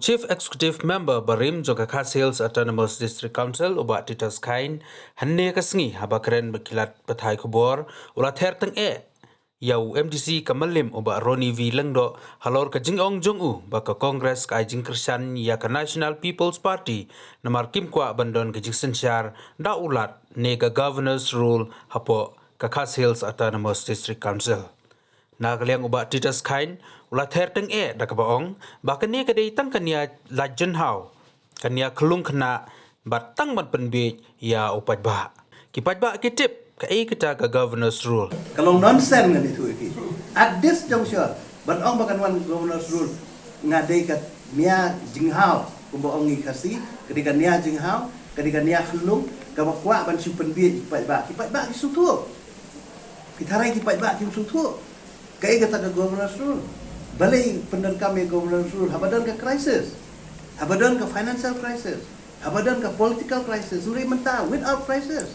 Chief Executive Member Barim Jogakas Hills Autonomous District Council uba titas kain hanne kasngi habakren berkilat petai kubor ula ther teng yau MDC kamalim uba Roni V Lengdo halor ka jingong jongu baka Kongres ka jing Kersan ya ka National People's Party namar kim kwa bandon ka jing sensyar da ulat nega Governor's Rule hapo ka Kas Hills Autonomous District Council. Nagaliang uba titas kain ulat her teng da kabaong bahkan ni kadai tang kania lajen hau kania kelung kena batang ban penbit ya upat ba kipat ba kitip ka kita ka Governor's Rule kalau nonsense ngan itu iki at this juncture ban ong bakan wan Governor's Rule ngadai kat nia jinghau kumbo ong ikasi ketika nia jinghau ketika nia kelung ka bakwa ban su penbit kipat ba kisutu kitarai kipat ba kisutu kai kata ka Governor's Rule balai pendan kami Governor's Rule habadan ka crisis habadan ka financial crisis habadan ka political crisis suri mentah without crisis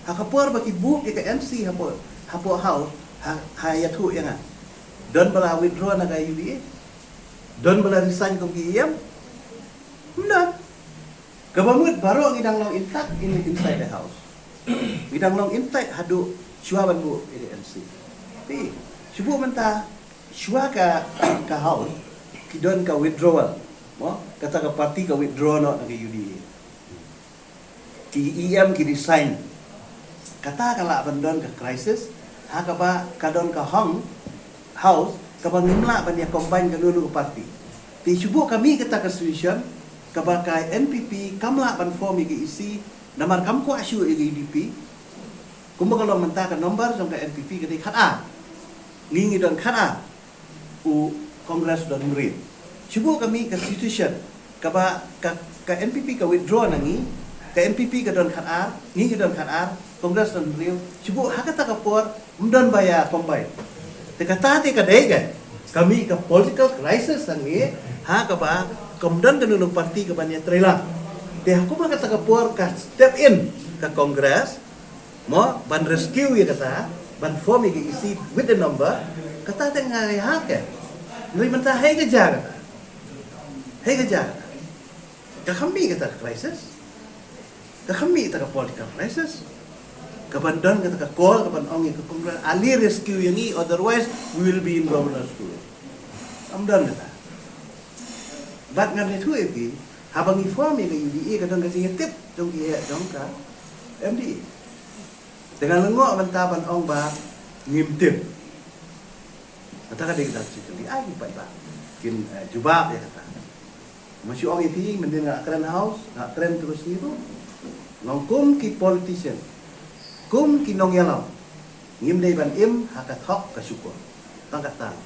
hakapor baki book ka MC hapo hau hayatu yang don bala withdraw na ka UDA don bala resign ko giyam na kabamut baro ang idang long intact inside the house idang long intact hadu syuaban bu MC ti subuh mentah syua ka house kidon ka withdrawal mo kata ka party ka withdraw no na ka UDA ki EM ki resign kata kala bandon ka crisis hakaba kadon ka house kabang nimla ban ya combine ka dulu party ti subuh kami kata ka solution kaba ka NPP kamla ban form ki isi namar kam ko asu EDP kumbaga lo mentah ka nomor jong ka NPP kati khat ngingi don khat u Kongres don merit subuh kami ka situation kaba ka NPP ka withdraw nangi ka NPP ka don khat ngingi don khat Kongres don merit subuh hakata ka por mdon baya combine te kata te ka dega kami ka political crisis nangi hakaba komdon kanunung parti ka banya trela te aku ba kata ka por ka step in ka Kongres mo ban rescue ya kata ban form ya isi with the number kata te ngai hak ke ngai mentah hai ke jaga ka kami kata crisis ka kami kata political crisis ka bandon kata ka call ka ban ong ka Kongres ali rescue yang i otherwise we will be in Governor's Rule amdan kata bat ngan itu iki habang i form ya UDA ka dong ka tip dong ka MD dengan lengok mentaban ong ba ngimtim kata ka dik situ di ai pai ba kin jubab ya kata masih ong itu mending nak keren house nak keren terus itu ngongkum ki politician kum ki nong yalam ngim dei ban im hakat hok ka syukur tangkat tang